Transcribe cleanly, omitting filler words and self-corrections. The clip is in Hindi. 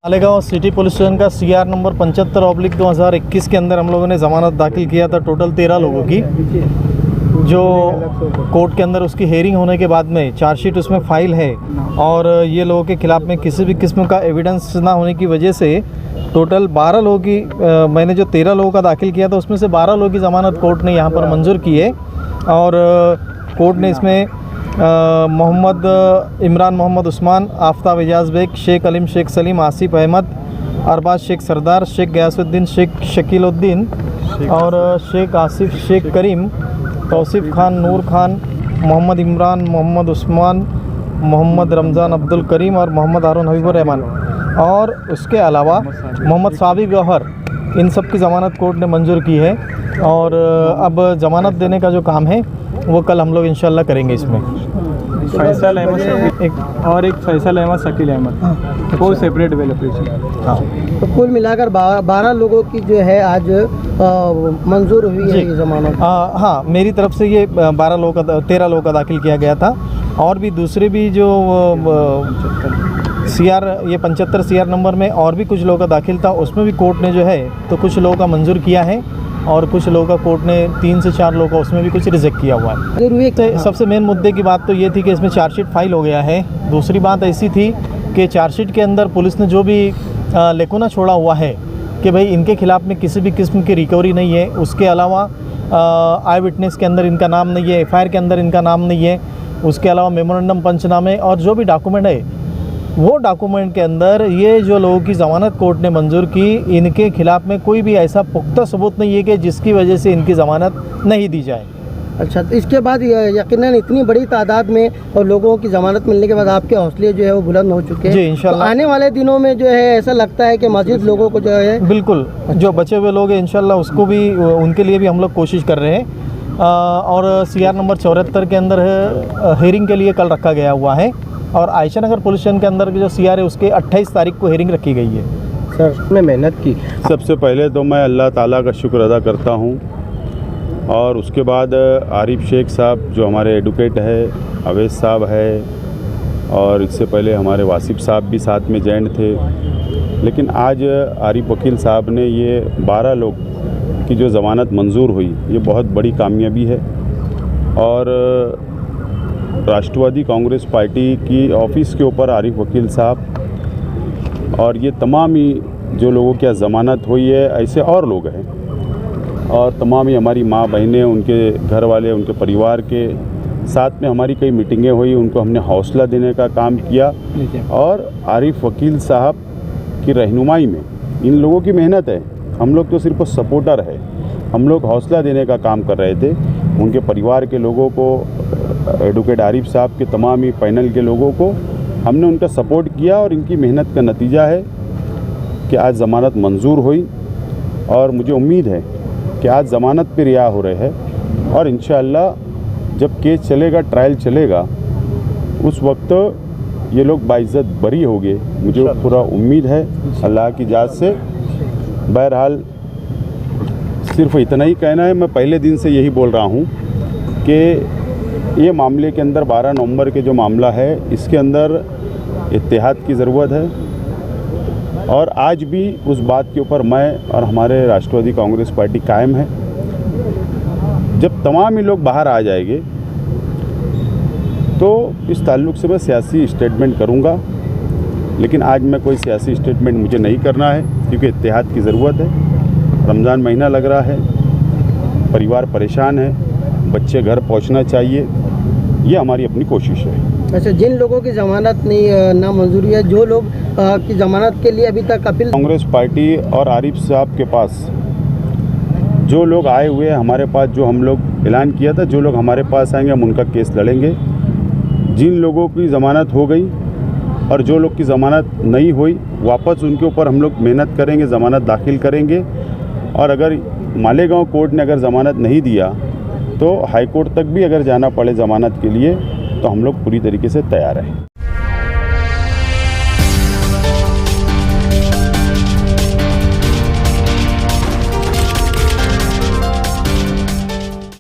मालेगांव सिटी पुलिस स्टेशन का CR नंबर 75/2021 के अंदर हम लोगों ने ज़मानत दाखिल किया था टोटल 13 लोगों की, जो कोर्ट के अंदर उसकी हेयरिंग होने के बाद में चार्जशीट उसमें फाइल है और ये लोगों के खिलाफ में किसी भी किस्म का एविडेंस ना होने की वजह से टोटल 12 लोगों की मैंने जो 13 लोगों का दाखिल किया था उसमें से 12 लोगों की ज़मानत कोर्ट ने यहाँ पर मंजूर की है। और कोर्ट ने इसमें मोहम्मद इमरान मोहम्मद उस्मान, आफ्ताब एजाज़ बेग, शेख अलीम शेख सलीम, आसिफ अहमद, अरबाज शेख सरदार, शेख गयासुद्दीन, शेख शकीलुद्दीन और शेख आसिफ शेख करीम, तौसीफ़ खान, नूर खान, मोहम्मद इमरान मोहम्मद उस्मान, मोहम्मद रमज़ान अब्दुल करीम और मोहम्मद हारून हबीबुर रहमान और उसके अलावा मोहम्मद साबिक गौहर, इन सब की ज़मानत कोर्ट ने मंजूर की है। और अब ज़मानत देने का जो काम है वो कल हम लोग इंशाल्लाह करेंगे। इसमें फैसल अहमद एक फैसल अहमद शकील अहमद वो सेपरेट बेल ऑपरेशन। हाँ, तो कुल मिलाकर 12 लोगों की जो है आज मंजूर हुई है ये जमानत। हाँ, मेरी तरफ से ये 13 लोगों का दाखिल किया गया था और भी दूसरे भी जो CR ये 75 CR नंबर में और भी कुछ लोगों का दाखिल था, उसमें भी कोर्ट ने जो है तो कुछ लोगों का मंजूर किया है और कुछ लोगों का कोर्ट ने 3 से 4 लोगों का उसमें भी कुछ रिजेक्ट किया हुआ है। तो सबसे मेन मुद्दे की बात तो ये थी कि इसमें चार्जशीट फाइल हो गया है। दूसरी बात ऐसी थी कि चार्जशीट के अंदर पुलिस ने जो भी लेकुना छोड़ा हुआ है कि भाई इनके खिलाफ़ में किसी भी किस्म की रिकवरी नहीं है, उसके अलावा आई विटनेस के अंदर इनका नाम नहीं है, FIR के अंदर इनका नाम नहीं है, उसके अलावा मेमोरेंडम पंचनामे और जो भी डॉक्यूमेंट है वो डॉक्यूमेंट के अंदर ये जो लोगों की ज़मानत कोर्ट ने मंजूर की, इनके खिलाफ़ में कोई भी ऐसा पुख्ता सबूत नहीं है कि जिसकी वजह से इनकी ज़मानत नहीं दी जाए। अच्छा, तो इसके बाद यकीनन इतनी बड़ी तादाद में और लोगों की ज़मानत मिलने के बाद आपके हौसले जो है वो बुलंद हो चुके हैं जी इंशाल्लाह। तो आने वाले दिनों में जो है ऐसा लगता है कि मज़ीद लोगों को जो है बिल्कुल जो बचे हुए लोग हैं इंशाल्लाह उसको भी उनके लिए भी हम लोग कोशिश कर रहे हैं। और CR नंबर 74 के अंदर हेयरिंग के लिए कल रखा गया हुआ है और आयशा नगर पुलिस स्टेशन के अंदर जो CR है उसके 28 तारीख को हेयरिंग रखी गई है। सर उसमें मेहनत की। सबसे पहले तो मैं अल्लाह ताला का शुक्र अदा करता हूँ और उसके बाद आरिफ शेख साहब जो हमारे एडवोकेट है, अवैस साहब है और इससे पहले हमारे वासिफ साहब भी साथ में जॉइंट थे। लेकिन आज आरिफ वकील साहब ने ये 12 लोग की जो ज़मानत मंजूर हुई ये बहुत बड़ी कामयाबी है और राष्ट्रवादी कांग्रेस पार्टी की ऑफिस के ऊपर आरिफ वकील साहब और ये तमाम ही जो लोगों की ज़मानत हुई है ऐसे और लोग हैं और तमाम ही हमारी माँ बहनें, उनके घर वाले, उनके परिवार के साथ में हमारी कई मीटिंगें हुई, उनको हमने हौसला देने का काम किया और आरिफ वकील साहब की रहनुमाई में इन लोगों की मेहनत है, हम लोग तो सिर्फ सपोर्टर है, हम लोग हौसला देने का काम कर रहे थे। उनके परिवार के लोगों को, एडवोकेट आरिफ साहब के तमाम ही पैनल के लोगों को हमने उनका सपोर्ट किया और इनकी मेहनत का नतीजा है कि आज ज़मानत मंजूर हुई और मुझे उम्मीद है कि आज ज़मानत पे रिहा हो रहे हैं और इंशाअल्लाह जब केस चलेगा, ट्रायल चलेगा, उस वक्त ये लोग बाइज़्ज़त बरी होंगे, मुझे पूरा उम्मीद है अल्लाह की जात से। बहरहाल सिर्फ इतना ही कहना है, मैं पहले दिन से यही बोल रहा हूँ कि ये मामले के अंदर 12 नवंबर के जो मामला है इसके अंदर इत्तेहाद की ज़रूरत है और आज भी उस बात के ऊपर मैं और हमारे राष्ट्रवादी कांग्रेस पार्टी कायम है। जब तमाम ही लोग बाहर आ जाएंगे तो इस ताल्लुक़ से मैं सियासी स्टेटमेंट करूँगा, लेकिन आज मैं कोई सियासी स्टेटमेंट मुझे नहीं करना है क्योंकि इत्तेहाद की ज़रूरत है। रमज़ान महीना लग रहा है, परिवार परेशान है, बच्चे घर पहुंचना चाहिए, ये हमारी अपनी कोशिश है। अच्छा, जिन लोगों की ज़मानत नहीं ना मंजूरी है, जो लोग की ज़मानत के लिए अभी तक अपील कांग्रेस पार्टी और आरिफ साहब के पास जो लोग आए हुए हैं हमारे पास, जो हम लोग ऐलान किया था, जो लोग हमारे पास आएंगे हम उनका केस लड़ेंगे। जिन लोगों की ज़मानत हो गई और जो लोग की ज़मानत नहीं हुई वापस उनके ऊपर हम लोग मेहनत करेंगे, ज़मानत दाखिल करेंगे और अगर मालेगांव कोर्ट ने अगर ज़मानत नहीं दिया तो हाई कोर्ट तक भी अगर जाना पड़े ज़मानत के लिए तो हम लोग पूरी तरीके से तैयार हैं।